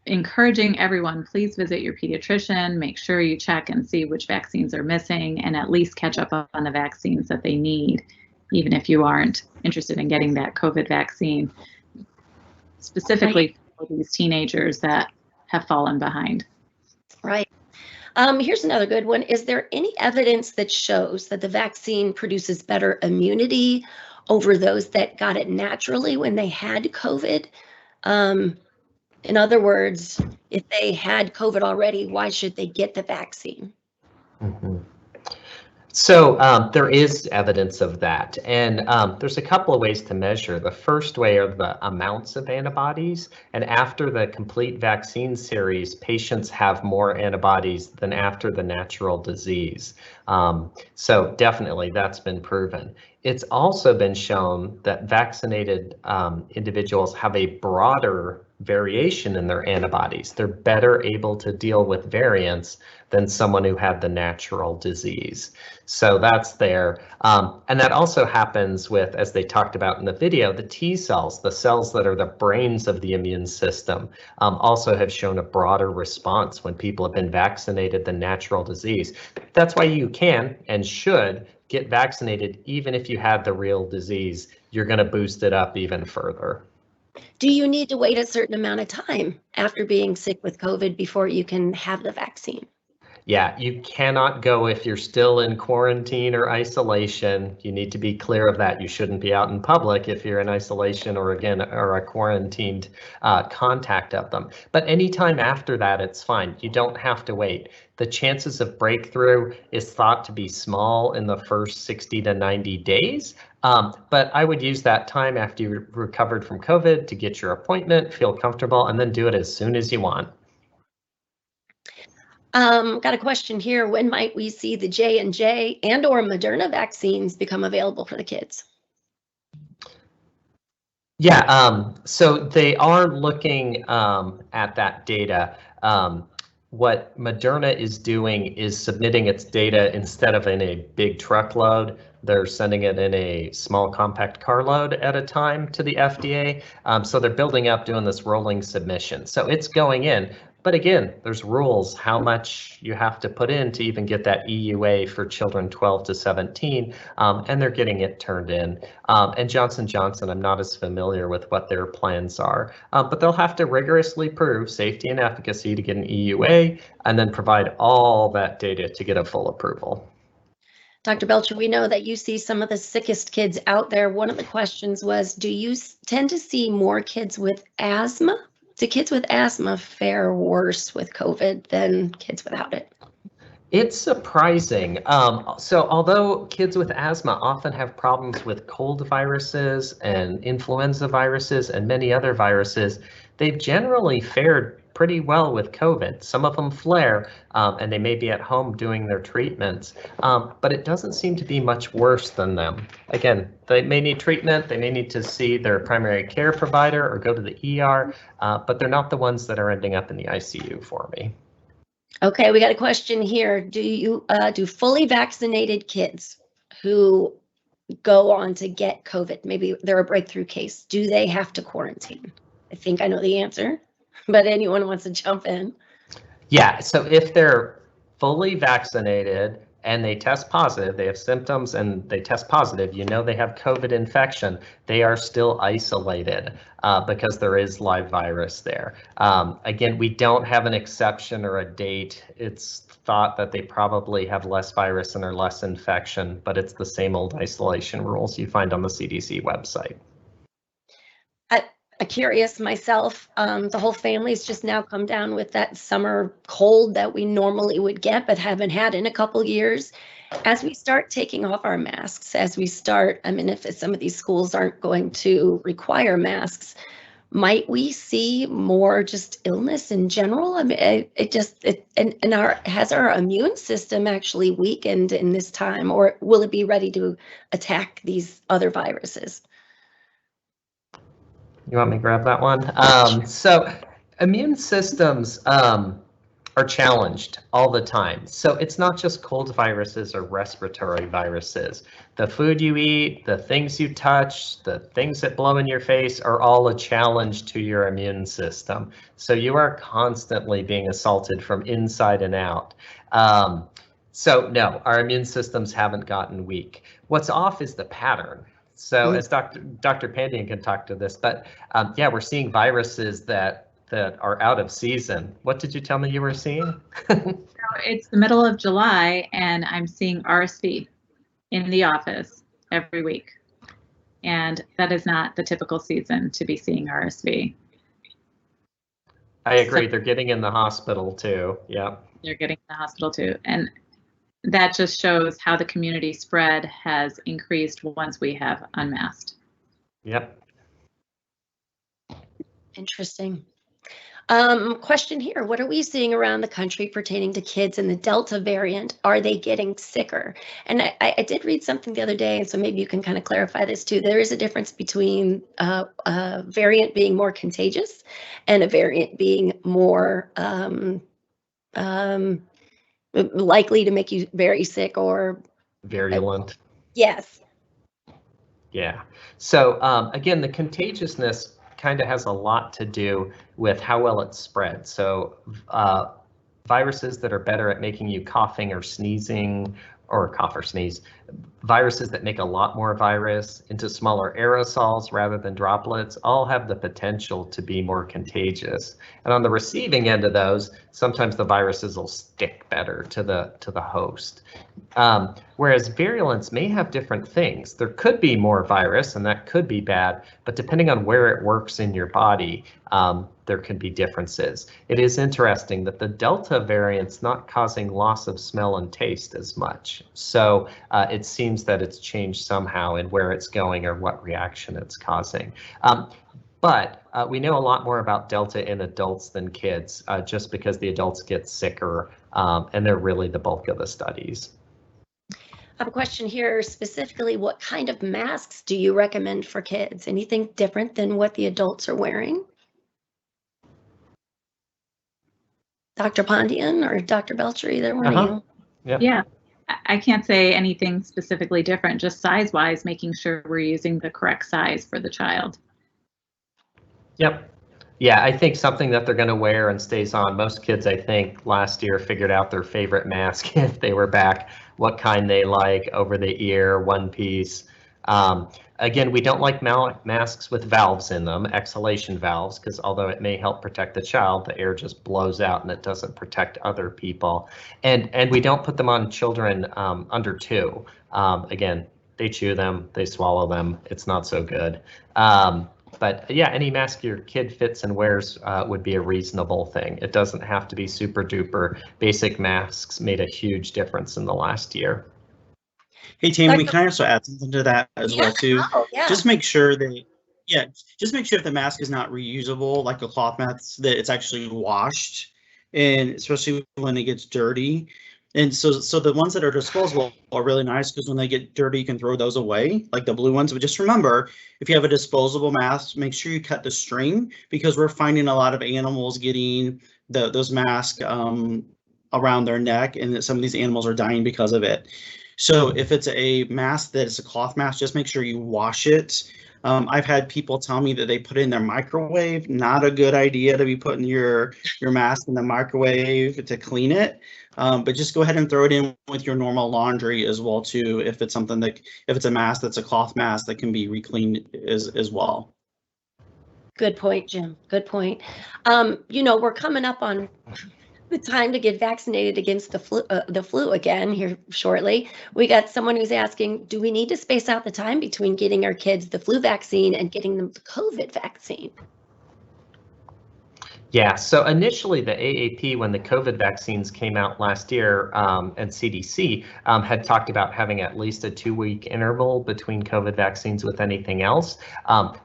Speaker 5: encouraging everyone, please visit your pediatrician, make sure you check and see which vaccines are missing, and at least catch up on the vaccines that they need, even if you aren't interested in getting that COVID vaccine, specifically for these teenagers that have fallen behind.
Speaker 1: Right. Here's another good one. Is there any evidence that shows that the vaccine produces better immunity over those that got it naturally when they had COVID? In other words, if they had COVID already, why should they get the vaccine?
Speaker 4: Mm-hmm. So there is evidence of that, and there's a couple of ways to measure. The first way are the amounts of antibodies, and after the complete vaccine series, patients have more antibodies than after the natural disease. So definitely that's been proven. It's also been shown that vaccinated individuals have a broader variation in their antibodies. They're better able to deal with variants than someone who had the natural disease. So that's there. And that also happens with, as they talked about in the video, the T cells, the cells that are the brains of the immune system, also have shown a broader response when people have been vaccinated than natural disease. That's why you can and should get vaccinated even if you had the real disease. You're going to boost it up even further.
Speaker 1: Do you need to wait a certain amount of time after being sick with COVID before you can have the vaccine?
Speaker 4: Yeah, you cannot go if you're still in quarantine or isolation. You need to be clear of that. You shouldn't be out in public if you're in isolation or a quarantined contact of them. But anytime after that, it's fine. You don't have to wait. The chances of breakthrough is thought to be small in the first 60 to 90 days. But I would use that time after you recovered from COVID to get your appointment, feel comfortable, and then do it as soon as you want.
Speaker 1: Got a question here. When might we see the J&J and or Moderna vaccines become available for the kids?
Speaker 4: Yeah, so they are looking at that data. What Moderna is doing is submitting its data instead of in a big truckload. They're sending it in a small compact carload at a time to the FDA. So they're building up, doing this rolling submission. So it's going in. But again, there's rules how much you have to put in to even get that EUA for children 12 to 17, and they're getting it turned in. And Johnson & Johnson, I'm not as familiar with what their plans are, but they'll have to rigorously prove safety and efficacy to get an EUA and then provide all that data to get a full approval.
Speaker 1: Dr. Belcher, we know that you see some of the sickest kids out there. One of the questions was, do you tend to see more kids with asthma? Do kids with asthma fare worse with COVID than kids without it?
Speaker 4: It's surprising. So although kids with asthma often have problems with cold viruses and influenza viruses and many other viruses, they've generally fared pretty well with COVID. Some of them flare and they may be at home doing their treatments, but it doesn't seem to be much worse than them. Again, they may need treatment, they may need to see their primary care provider or go to the ER, but they're not the ones that are ending up in the ICU for me.
Speaker 1: Okay, we got a question here. Do you do fully vaccinated kids who go on to get COVID, maybe they're a breakthrough case, do they have to quarantine? I think I know the answer, but anyone wants to jump in?
Speaker 4: Yeah, so if they're fully vaccinated and they test positive, they have symptoms and they test positive, you know they have COVID infection, they are still isolated because there is live virus there. Again, we don't have an exception or a date. It's thought that they probably have less virus and are less infection, but it's the same old isolation rules you find on the CDC website.
Speaker 1: I'm curious myself, the whole family's just now come down with that summer cold that we normally would get but haven't had in a couple years. As we start taking off our masks, as we start, I mean, if some of these schools aren't going to require masks, might we see more just illness in general? I mean, has our immune system actually weakened in this time, or will it be ready to attack these other viruses?
Speaker 4: You want me to grab that one? So immune systems are challenged all the time. So it's not just cold viruses or respiratory viruses. The food you eat, the things you touch, the things that blow in your face are all a challenge to your immune system. So you are constantly being assaulted from inside and out. So no, our immune systems haven't gotten weak. What's off is the pattern. So as Dr. Pandian can talk to this, but yeah, we're seeing viruses that are out of season. What did you tell me you were seeing?
Speaker 5: It's the middle of July and I'm seeing RSV in the office every week. And that is not the typical season to be seeing RSV.
Speaker 4: I agree. They're getting in the hospital too. Yeah.
Speaker 5: They're getting in the hospital too. And that just shows how the community spread has increased once we have unmasked.
Speaker 4: Yep.
Speaker 1: Interesting. Question here, what are we seeing around the country pertaining to kids in the Delta variant? Are they getting sicker? And I did read something the other day, and so maybe you can kind of clarify this too. There is a difference between a variant being more contagious and a variant being more likely to make you very sick or
Speaker 4: virulent.
Speaker 1: Yes.
Speaker 4: Yeah. So again, the contagiousness kind of has a lot to do with how well it's spread. So viruses that are better at making you coughing or sneezing or cough or sneeze. Viruses that make a lot more virus into smaller aerosols rather than droplets all have the potential to be more contagious. And on the receiving end of those, sometimes the viruses will stick better to the host. Whereas virulence may have different things. There could be more virus, and that could be bad, but depending on where it works in your body, there can be differences. It is interesting that the Delta variant's not causing loss of smell and taste as much. So it seems that it's changed somehow in where it's going or what reaction it's causing. But we know a lot more about Delta in adults than kids, just because the adults get sicker, and they're really the bulk of the studies.
Speaker 1: I have a question here specifically. What kind of masks do you recommend for kids? Anything different than what the adults are wearing? Dr. Pondian or Dr. Belcher, either one of you?
Speaker 5: Yeah, I can't say anything specifically different, just size-wise, making sure we're using the correct size for the child.
Speaker 4: Yep. Yeah, I think something that they're going to wear and stays on. Most kids, I think, last year figured out their favorite mask if they were back, what kind they like, over the ear, one piece. Again, we don't like masks with valves in them, exhalation valves, because although it may help protect the child, the air just blows out and it doesn't protect other people. And we don't put them on children under 2. Again, they chew them, they swallow them. It's not so good. But yeah, any mask your kid fits and wears would be a reasonable thing. It doesn't have to be super duper. Basic masks made a huge difference in the last year.
Speaker 6: Hey, Tammy, can I also add something to that as well too?
Speaker 1: Oh, yeah.
Speaker 6: Just make sure that, just make sure if the mask is not reusable, like a cloth mask, that it's actually washed, and especially when it gets dirty. And so the ones that are disposable are really nice, because when they get dirty, you can throw those away, like the blue ones. But just remember, if you have a disposable mask, make sure you cut the string, because we're finding a lot of animals getting those masks around their neck, and some of these animals are dying because of it. So if it's a mask that is a cloth mask, just make sure you wash it. I've had people tell me that they put it in their microwave. Not a good idea to be putting your mask in the microwave to clean it. But just go ahead and throw it in with your normal laundry as well too, if it's something that, if it's a mask that's a cloth mask that can be recleaned as well.
Speaker 1: Good point, Jim. Good point. We're coming up on the time to get vaccinated against the flu again here shortly. We got someone who's asking, do we need to space out the time between getting our kids the flu vaccine and getting them the COVID vaccine?
Speaker 4: Yeah, so initially the AAP, when the COVID vaccines came out last year, and CDC had talked about having at least a 2-week interval between COVID vaccines with anything else.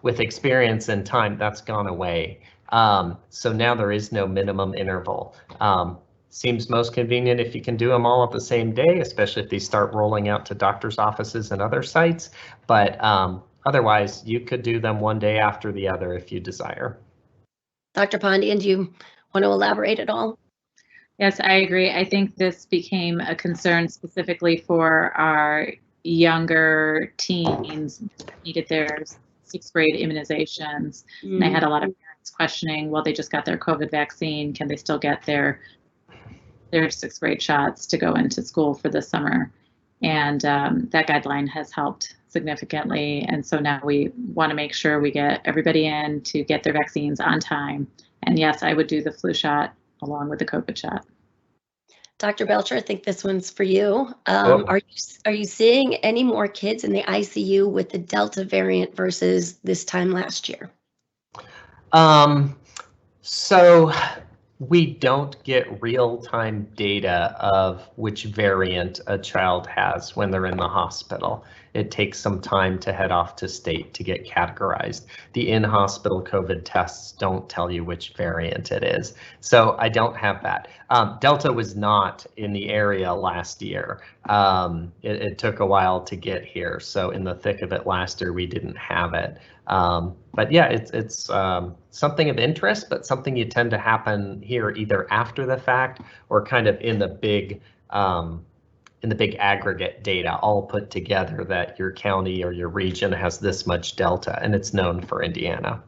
Speaker 4: With experience and time, that's gone away. So now there is no minimum interval. Seems most convenient if you can do them all at the same day, especially if they start rolling out to doctors' offices and other sites. But otherwise, you could do them one day after the other if you desire.
Speaker 1: Dr. Pondian, do you want to elaborate at all?
Speaker 5: Yes, I agree. I think this became a concern specifically for our younger teens that needed their 6th grade immunizations. And I had a lot of parents questioning, well, they just got their COVID vaccine. Can they still get their 6th grade shots to go into school for the summer? And that guideline has helped significantly. And so now we want to make sure we get everybody in to get their vaccines on time. And yes, I would do the flu shot along with the COVID shot.
Speaker 1: Dr. Belcher, I think this one's for you. Are you seeing any more kids in the ICU with the Delta variant versus this time last year?
Speaker 4: So we don't get real-time data of which variant a child has when they're in the hospital. It takes some time to head off to state to get categorized. The in-hospital COVID tests don't tell you which variant it is. So I don't have that. Delta was not in the area last year. It took a while to get here. So in the thick of it last year, we didn't have it. But yeah, it's something of interest, but something you tend to happen here either after the fact or kind of in the big aggregate data all put together that your county or your region has this much Delta, and it's known for Indiana.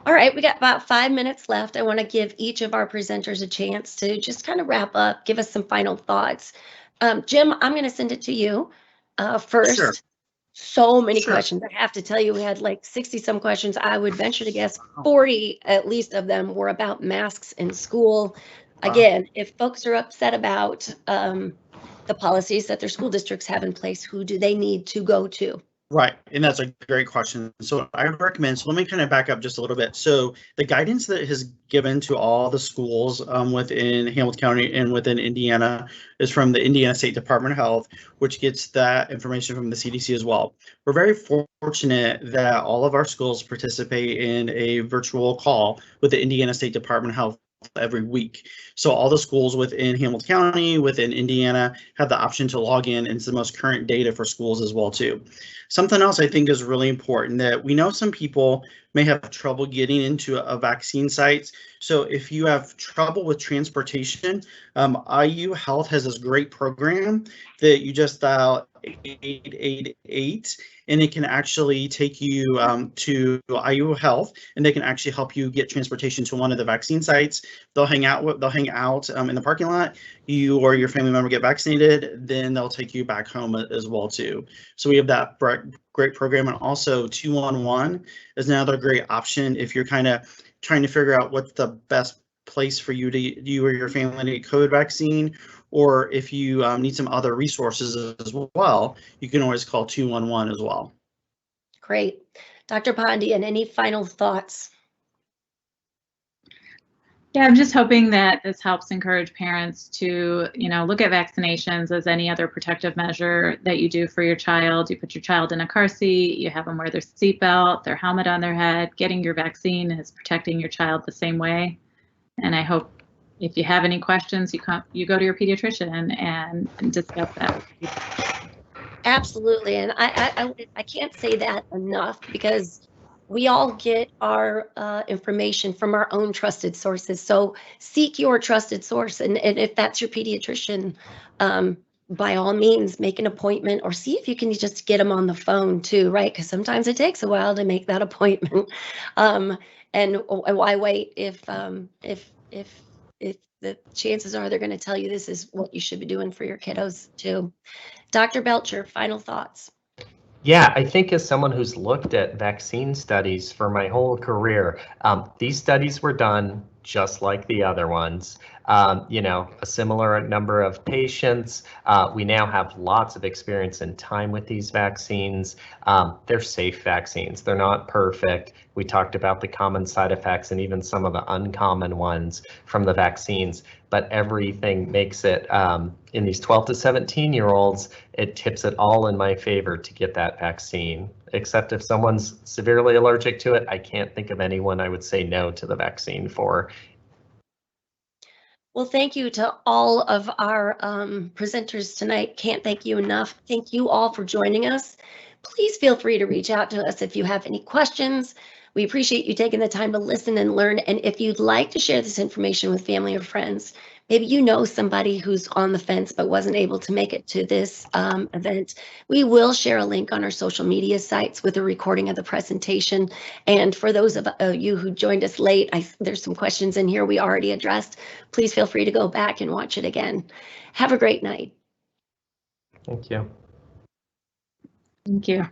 Speaker 1: All right, we got about 5 minutes left. I want to give each of our presenters a chance to just kind of wrap up, give us some final thoughts. Jim, I'm going to send it to you first.
Speaker 6: Sure.
Speaker 1: So many
Speaker 6: Sure.
Speaker 1: questions. I have to tell you, we had like 60 some questions. I would venture to guess 40 at least of them were about masks in school. Again, if folks are upset about the policies that their school districts have in place, who do they need to go to?
Speaker 6: Right, and that's a great question. So I recommend, so let me kind of back up just a little bit. So the guidance that has given to all the schools within Hamilton County and within Indiana is from the Indiana State Department of Health, which gets that information from the CDC as well. We're very fortunate that all of our schools participate in a virtual call with the Indiana State Department of Health every week. So all the schools within Hamilton County, within Indiana, have the option to log in, and it's the most current data for schools as well too. Something else I think is really important, that we know some people may have trouble getting into a vaccine sites. So if you have trouble with transportation, IU Health has this great program that you just dial 888, and it can actually take you to IU Health, and they can actually help you get transportation to one of the vaccine sites. They'll hang out in the parking lot. You or your family member get vaccinated, then they'll take you back home as well too. So we have that great program, and also 211 is another great option if you're kind of trying to figure out what's the best place for you or your family to get COVID vaccine, or if you need some other resources as well, you can always call 211 as well.
Speaker 1: Great. Dr. Pondian, any final thoughts?
Speaker 5: Yeah, I'm just hoping that this helps encourage parents to, look at vaccinations as any other protective measure that you do for your child. You put your child in a car seat, you have them wear their seatbelt, their helmet on their head. Getting your vaccine is protecting your child the same way. And I hope if you have any questions, you go to your pediatrician and discuss that.
Speaker 1: Absolutely, and I can't say that enough, because we all get our information from our own trusted sources. So seek your trusted source, and if that's your pediatrician, by all means, make an appointment, or see if you can just get them on the phone too, right? Because sometimes it takes a while to make that appointment. And why wait if the chances are they're going to tell you this is what you should be doing for your kiddos too. Dr. Belcher, final thoughts.
Speaker 4: Yeah, I think as someone who's looked at vaccine studies for my whole career, these studies were done just like the other ones. A similar number of patients. We now have lots of experience and time with these vaccines. They're safe vaccines. They're not perfect. We talked about the common side effects and even some of the uncommon ones from the vaccines, but everything makes it, in these 12 to 17-year-olds, it tips it all in my favor to get that vaccine. Except if someone's severely allergic to it, I can't think of anyone I would say no to the vaccine for.
Speaker 1: Well, thank you to all of our presenters tonight. Can't thank you enough. Thank you all for joining us. Please feel free to reach out to us if you have any questions. We appreciate you taking the time to listen and learn. And if you'd like to share this information with family or friends, maybe you know somebody who's on the fence but wasn't able to make it to this event, we will share a link on our social media sites with a recording of the presentation. And for those of you who joined us late, there's some questions in here we already addressed. Please feel free to go back and watch it again. Have a great night.
Speaker 4: Thank you.
Speaker 5: Thank you.